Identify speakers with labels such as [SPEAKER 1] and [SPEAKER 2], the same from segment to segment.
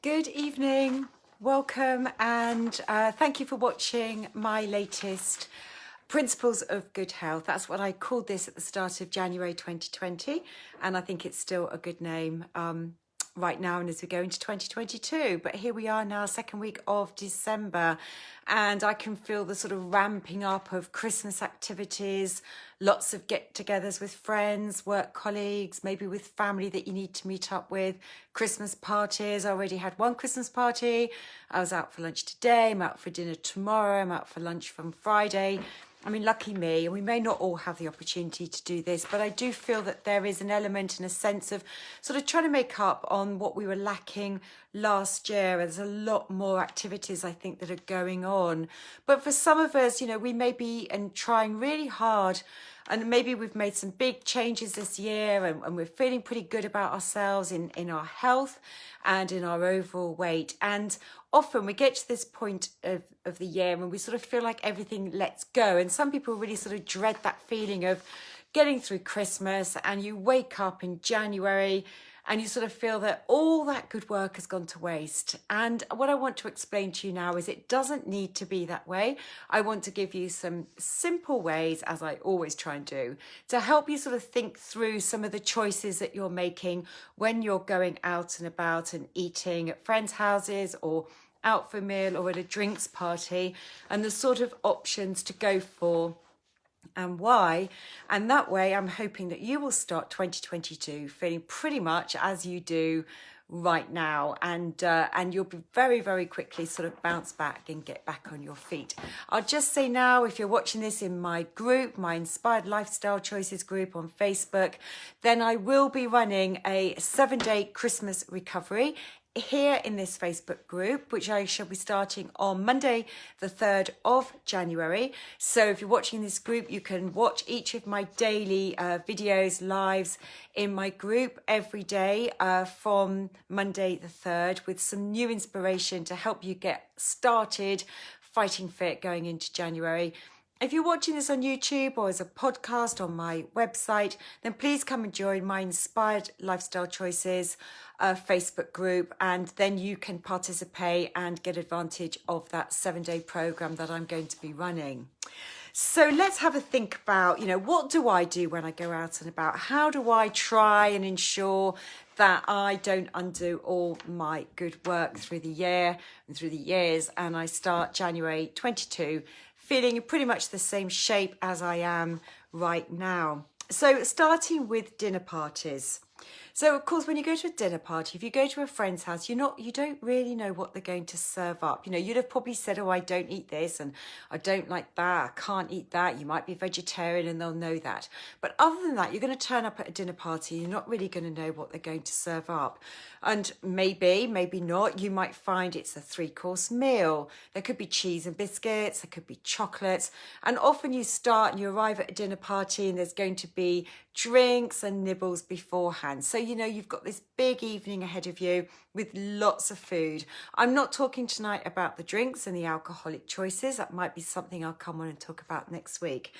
[SPEAKER 1] Good evening, welcome, and thank you for watching my latest Principles of Good Health. That's what I called this at the start of January 2020, and I think it's still a good name right now and as we go into 2022. But here we are now, second week of December, and I can feel the sort of ramping up of Christmas activities, lots of get-togethers with friends, work colleagues, maybe with family that you need to meet up with, Christmas parties. I already had one Christmas party. I was out for lunch today, I'm out for dinner tomorrow, I'm out for lunch from Friday. I mean, lucky me, and we may not all have the opportunity to do this, but I do feel that there is an element and a sense of sort of trying to make up on what we were lacking last year. There's a lot more activities, I think, that are going on. But for some of us, you know, we may be trying really hard, and maybe we've made some big changes this year and we're feeling pretty good about ourselves in our health and in our overall weight. And often we get to this point of the year when we sort of feel like everything lets go. And some people really sort of dread that feeling of getting through Christmas, and you wake up in January and you sort of feel that all that good work has gone to waste. And what I want to explain to you now is it doesn't need to be that way. I want to give you some simple ways, as I always try and do, to help you sort of think through some of the choices that you're making when you're going out and about and eating at friends' houses or out for a meal or at a drinks party, and the sort of options to go for and why. And that way I'm hoping that you will start 2022 feeling pretty much as you do right now, and you'll be very quickly sort of bounce back and get back on your feet. I'll just say now, if you're watching this in my group, my Inspired Lifestyle Choices group on Facebook, then I will be running a 7-day Christmas recovery here in this Facebook group, which I shall be starting on Monday the 3rd of January. So if you're watching this group, you can watch each of my daily videos, lives in my group every day from Monday the 3rd, with some new inspiration to help you get started fighting fit going into January. If you're watching this on YouTube or as a podcast on my website, then please come and join my Inspired Lifestyle Choices Facebook group, and then you can participate and get advantage of that 7-day program that I'm going to be running. So let's have a think about, you know, what do I do when I go out and about? How do I try and ensure that I don't undo all my good work through the year and through the years, and I start January 22 feeling in pretty much the same shape as I am right now? So starting with dinner parties. So of course, when you go to a dinner party, if you go to a friend's house, you don't really know what they're going to serve up. You know, you'd have probably said, oh, I don't eat this and I don't like that, I can't eat that. You might be vegetarian and they'll know that. But other than that, you're going to turn up at a dinner party, you're not really going to know what they're going to serve up. And maybe not, you might find it's a 3-course meal. There could be cheese and biscuits, there could be chocolates. And often you start and you arrive at a dinner party and there's going to be drinks and nibbles beforehand. So, you know, you've got this big evening ahead of you with lots of food. I'm not talking tonight about the drinks and the alcoholic choices. That might be something I'll come on and talk about next week.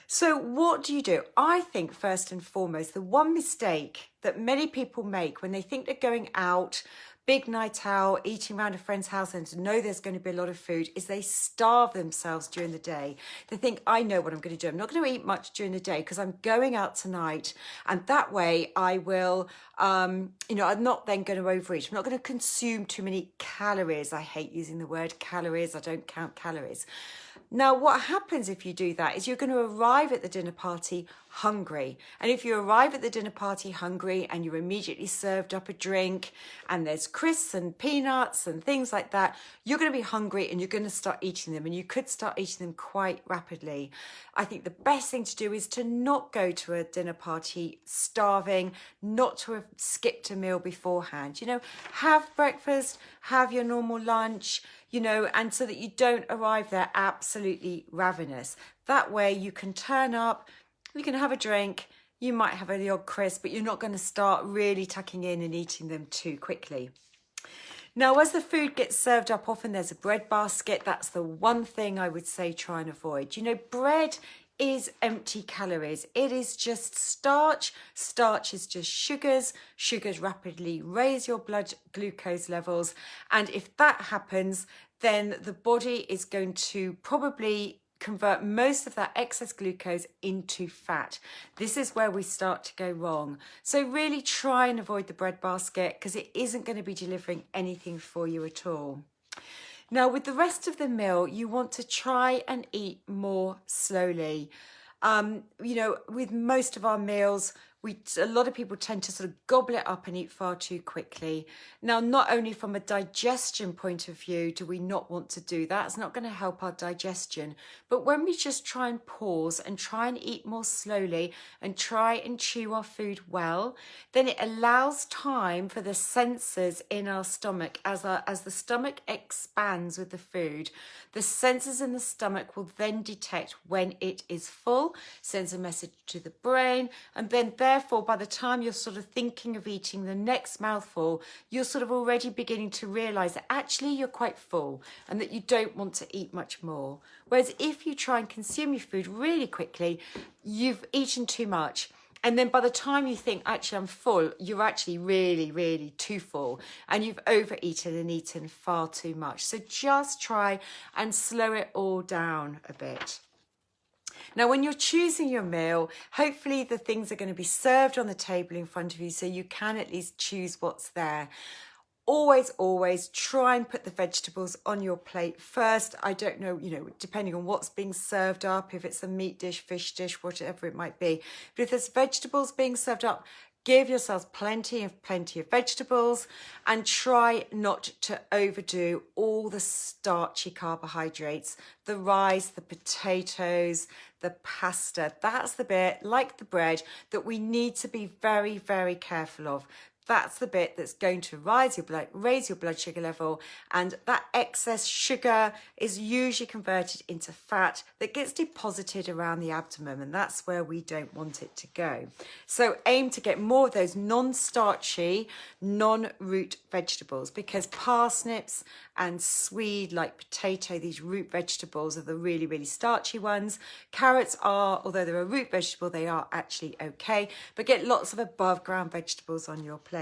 [SPEAKER 1] So what do? I think first and foremost, the one mistake that many people make when they think they're going out, big night out, eating around a friend's house and to know there's going to be a lot of food, is they starve themselves during the day. They think, I know what I'm going to do. I'm not going to eat much during the day because I'm going out tonight. And that way I will, I'm not then going to overeat. I'm not going to consume too many calories. I hate using the word calories. I don't count calories. Now, what happens if you do that is you're going to arrive at the dinner party hungry. And if you arrive at the dinner party hungry and you're immediately served up a drink and there's crisps and peanuts and things like that, you're going to be hungry and you're going to start eating them, and you could start eating them quite rapidly. I think the best thing to do is to not go to a dinner party starving, not to have skipped a meal beforehand. You know, have breakfast, have your normal lunch, you know, and so that you don't arrive there absolutely ravenous. That way you can turn up, you can have a drink, you might have the odd crisp, but you're not going to start really tucking in and eating them too quickly. Now, as the food gets served up, often there's a bread basket. That's the one thing I would say try and avoid. You know, bread is empty calories. It is just starch. Starch is just sugars. Sugars rapidly raise your blood glucose levels. And if that happens, then the body is going to probably convert most of that excess glucose into fat. This is where we start to go wrong. So really try and avoid the bread basket, because it isn't going to be delivering anything for you at all. Now, with the rest of the meal, you want to try and eat more slowly. With most of our meals, a lot of people tend to sort of gobble it up and eat far too quickly. Now, not only from a digestion point of view do we not want to do that, it's not going to help our digestion, but when we just try and pause and try and eat more slowly and try and chew our food well, then it allows time for the sensors in our stomach. As the stomach expands with the food, the sensors in the stomach will then detect when it is full, sends a message to the brain, and then therefore by the time you're sort of thinking of eating the next mouthful, you're sort of already beginning to realize that actually you're quite full and that you don't want to eat much more. Whereas if you try and consume your food really quickly, you've eaten too much. And then by the time you think, actually, I'm full, you're actually really, really too full. And you've overeaten and eaten far too much. So just try and slow it all down a bit. Now, when you're choosing your meal, hopefully the things are going to be served on the table in front of you, so you can at least choose what's there. Always try and put the vegetables on your plate first. I don't know, depending on what's being served up, if it's a meat dish, fish dish, whatever it might be. But if there's vegetables being served up, give yourselves plenty of vegetables, and try not to overdo all the starchy carbohydrates, the rice, the potatoes, the pasta. That's the bit, like the bread, that we need to be very, very careful of. That's the bit that's going to raise your blood sugar level, and that excess sugar is usually converted into fat that gets deposited around the abdomen, and that's where we don't want it to go. So aim to get more of those non-starchy, non-root vegetables, because parsnips and swede, like potato, these root vegetables, are the really, really starchy ones. Carrots are, although they're a root vegetable, they are actually okay, but get lots of above ground vegetables on your plate.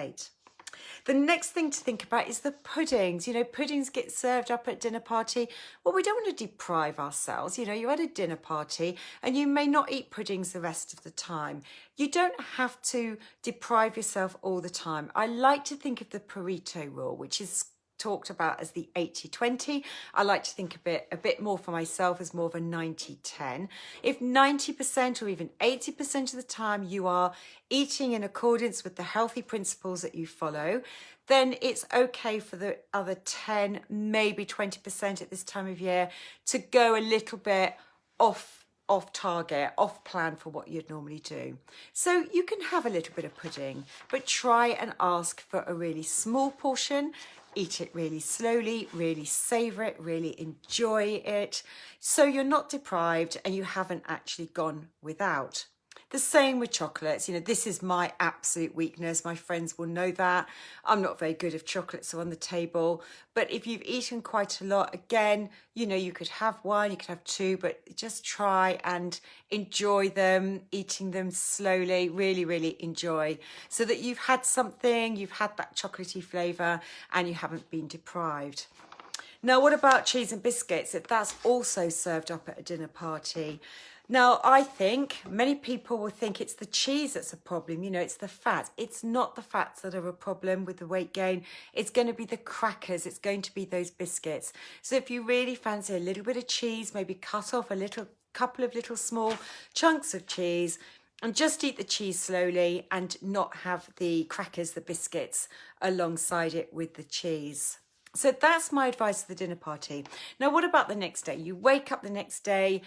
[SPEAKER 1] The next thing to think about is the puddings. Puddings get served up at dinner party. Well, we don't want to deprive ourselves. You're at a dinner party and you may not eat puddings the rest of the time. You don't have to deprive yourself all the time. I like to think of the Pareto rule, which is talked about as the 80-20. I like to think of it a bit more for myself as more of a 90-10. If 90% or even 80% of the time you are eating in accordance with the healthy principles that you follow, then it's okay for the other 10, maybe 20% at this time of year to go a little bit off target, off plan for what you'd normally do. So you can have a little bit of pudding, but try and ask for a really small portion. Eat it really slowly, really savour it, really enjoy it, so you're not deprived and you haven't actually gone without. The same with chocolates. This is my absolute weakness. My friends will know that. I'm not very good if chocolates are on the table. But if you've eaten quite a lot, again, you could have one, you could have two, but just try and enjoy them, eating them slowly, really, really enjoy, so that you've had something, you've had that chocolatey flavour and you haven't been deprived. Now, what about cheese and biscuits, if that's also served up at a dinner party? Now, I think many people will think it's the cheese that's a problem, it's the fat. It's not the fats that are a problem with the weight gain. It's going to be the crackers. It's going to be those biscuits. So if you really fancy a little bit of cheese, maybe cut off a couple of little small chunks of cheese and just eat the cheese slowly and not have the crackers, the biscuits, alongside it with the cheese. So that's my advice to the dinner party. Now, what about the next day? You wake up the next day,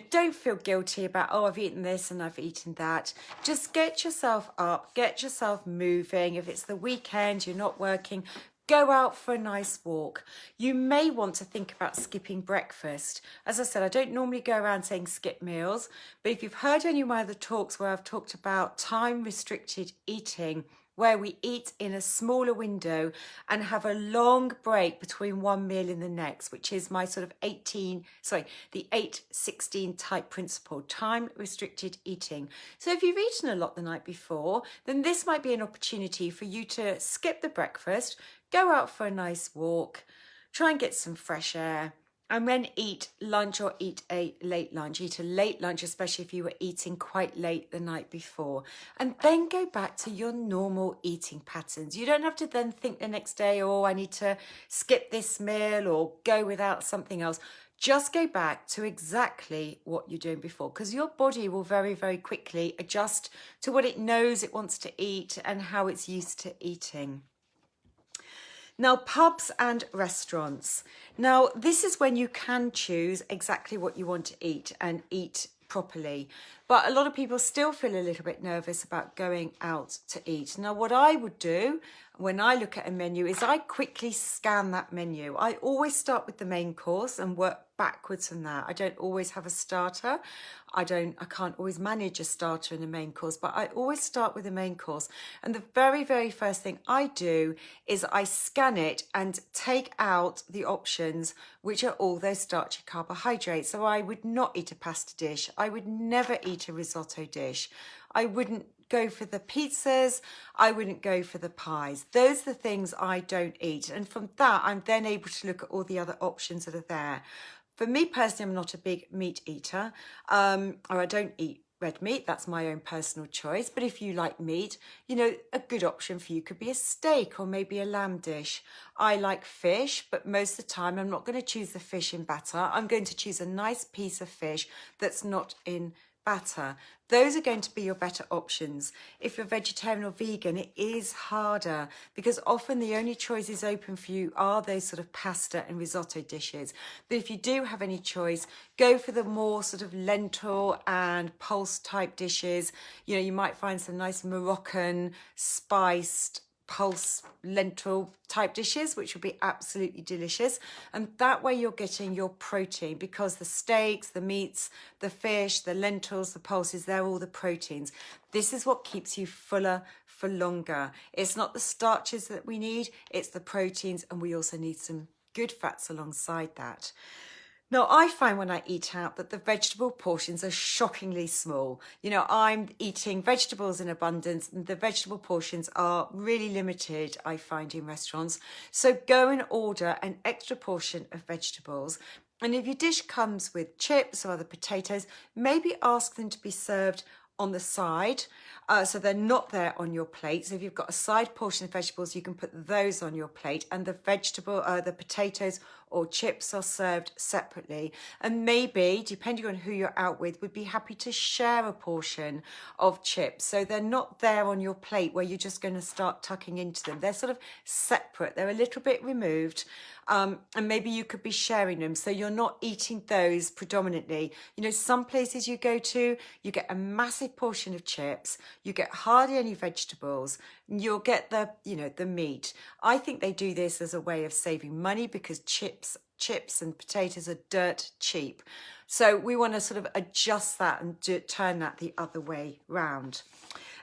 [SPEAKER 1] don't feel guilty about, I've eaten this and I've eaten that. Just get yourself up, get yourself moving. If it's the weekend, you're not working, go out for a nice walk. You may want to think about skipping breakfast. As I said, I don't normally go around saying skip meals, but if you've heard any of my other talks where I've talked about time-restricted eating, where we eat in a smaller window and have a long break between one meal and the next, which is my sort of the 8-16 type principle, time restricted eating. So if you've eaten a lot the night before, then this might be an opportunity for you to skip the breakfast, go out for a nice walk, try and get some fresh air, and then eat lunch or eat a late lunch. Eat a late lunch, especially if you were eating quite late the night before. And then go back to your normal eating patterns. You don't have to then think the next day, oh, I need to skip this meal or go without something else. Just go back to exactly what you're doing before, because your body will very, very quickly adjust to what it knows it wants to eat and how it's used to eating. Now, pubs and restaurants. Now, this is when you can choose exactly what you want to eat and eat properly. But a lot of people still feel a little bit nervous about going out to eat. Now, what I would do when I look at a menu is I quickly scan that menu. I always start with the main course and work backwards from that. I don't always have a starter. I can't always manage a starter and a main course, but I always start with the main course. And the very, very first thing I do is I scan it and take out the options, which are all those starchy carbohydrates. So I would not eat a pasta dish. I would never eat a risotto dish. I wouldn't go for the pizzas. I wouldn't go for the pies. Those are the things I don't eat. And from that, I'm then able to look at all the other options that are there. For me personally, I'm not a big meat eater, or I don't eat red meat. That's my own personal choice. But if you like meat, you know, a good option for you could be a steak or maybe a lamb dish. I like fish, but most of the time I'm not going to choose the fish in batter. I'm going to choose a nice piece of fish that's not in batter. Those are going to be your better options. If you're vegetarian or vegan, it is harder because often the only choices open for you are those sort of pasta and risotto dishes. But if you do have any choice, go for the more sort of lentil and pulse type dishes. You know, you might find some nice Moroccan spiced pulse lentil type dishes, which will be absolutely delicious. And that way you're getting your protein, because the steaks, the meats, the fish, the lentils, the pulses, they're all the proteins. This is what keeps you fuller for longer. It's not the starches that we need, it's the proteins, and we also need some good fats alongside that. Now, I find when I eat out that the vegetable portions are shockingly small. You know, I'm eating vegetables in abundance and the vegetable portions are really limited, I find, in restaurants. So go and order an extra portion of vegetables. And if your dish comes with chips or other potatoes, maybe ask them to be served on the side, so they're not there on your plate. So if you've got a side portion of vegetables, you can put those on your plate, and the potatoes or chips are served separately. And maybe, depending on who you're out with, would be happy to share a portion of chips. So they're not there on your plate where you're just going to start tucking into them. They're sort of separate. They're a little bit removed. And maybe you could be sharing them. So you're not eating those predominantly. You know, some places you go to, you get a massive portion of chips. You get hardly any vegetables. You'll get the meat. I think they do this as a way of saving money because chips and potatoes are dirt cheap. So we want to sort of adjust that and turn that the other way round.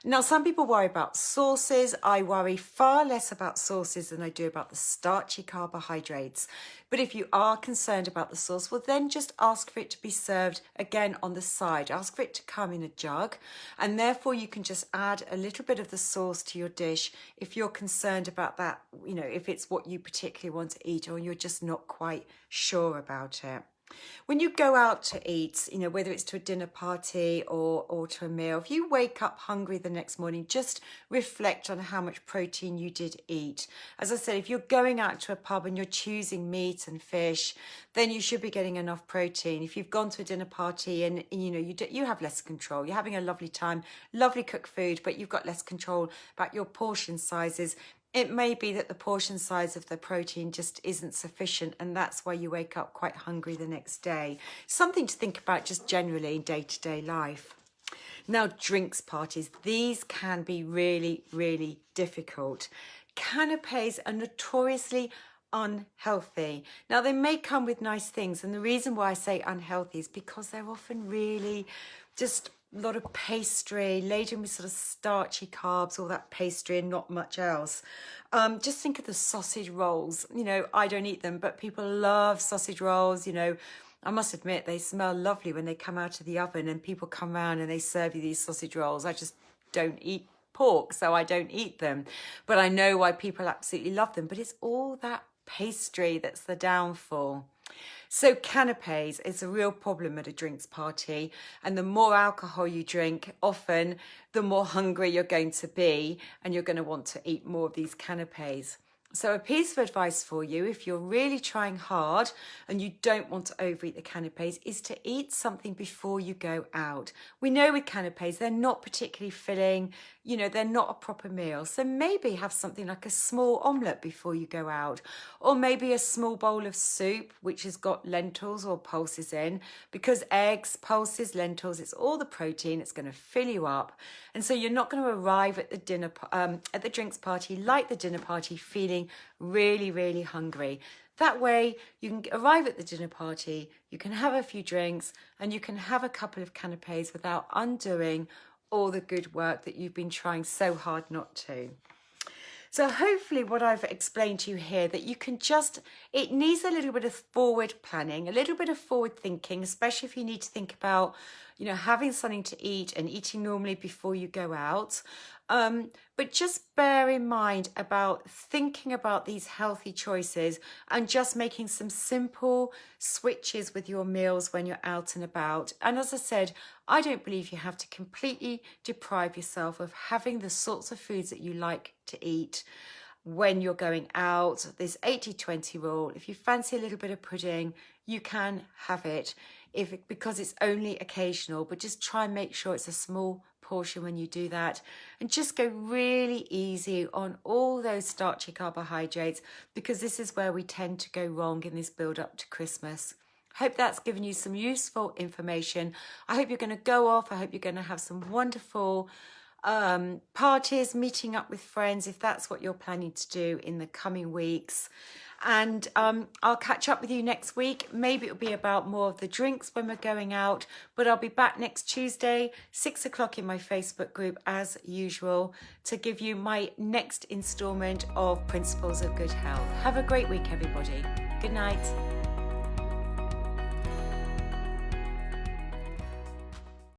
[SPEAKER 1] Now, some people worry about sauces. I worry far less about sauces than I do about the starchy carbohydrates. But if you are concerned about the sauce, well, then just ask for it to be served again on the side. Ask for it to come in a jug. And therefore, you can just add a little bit of the sauce to your dish if you're concerned about that, you know, if it's what you particularly want to eat or you're just not quite sure about it. When you go out to eat, you know, whether it's to a dinner party or to a meal, if you wake up hungry the next morning, just reflect on how much protein you did eat. As I said, if you're going out to a pub and you're choosing meat and fish, then you should be getting enough protein. If you've gone to a dinner party and you know you have less control, you're having a lovely time, lovely cooked food, but you've got less control about your portion sizes, it may be that the portion size of the protein just isn't sufficient, and that's why you wake up quite hungry the next day. Something to think about just generally in day-to-day life. Now, drinks parties. These can be really, really difficult. Canapes are notoriously unhealthy. Now, they may come with nice things, and the reason why I say unhealthy is because they're often really just lot of pastry, laden with sort of starchy carbs, all that pastry and not much else. Just think of the sausage rolls. You know, I don't eat them, but people love sausage rolls. You know, I must admit they smell lovely when they come out of the oven and people come around and they serve you these sausage rolls. I just don't eat pork, so I don't eat them. But I know why people absolutely love them. But it's all that pastry that's the downfall. So canapes is a real problem at a drinks party, and the more alcohol you drink, often the more hungry you're going to be, and you're going to want to eat more of these canapes. So a piece of advice for you, if you're really trying hard and you don't want to overeat the canapes, is to eat something before you go out. We know with canapes, they're not particularly filling, you know, they're not a proper meal. So maybe have something like a small omelette before you go out, or maybe a small bowl of soup, which has got lentils or pulses in, because eggs, pulses, lentils, it's all the protein, it's going to fill you up. And so you're not going to arrive at the drinks party, like the dinner party, feeling really, really hungry. That way you can arrive at the dinner party, you can have a few drinks, and you can have a couple of canapes without undoing all the good work that you've been trying so hard not to. So hopefully what I've explained to you here, that you can just, it needs a little bit of forward planning, a little bit of forward thinking, especially if you need to think about, you know, having something to eat and eating normally before you go out. But just bear in mind about thinking about these healthy choices and just making some simple switches with your meals when you're out and about. And as I said, I don't believe you have to completely deprive yourself of having the sorts of foods that you like to eat when you're going out. This 80-20 rule, if you fancy a little bit of pudding, you can have it because it's only occasional, but just try and make sure it's a small portion when you do that, and just go really easy on all those starchy carbohydrates, because this is where we tend to go wrong in this build up to Christmas. Hope that's given you some useful information. I hope you're going to go off. I hope you're going to have some wonderful parties, meeting up with friends, if that's what you're planning to do in the coming weeks. And I'll catch up with you next week. Maybe it'll be about more of the drinks when we're going out, but I'll be back next Tuesday, 6 o'clock in my Facebook group as usual, to give you my next instalment of Principles of Good Health. Have a great week, everybody. Good night.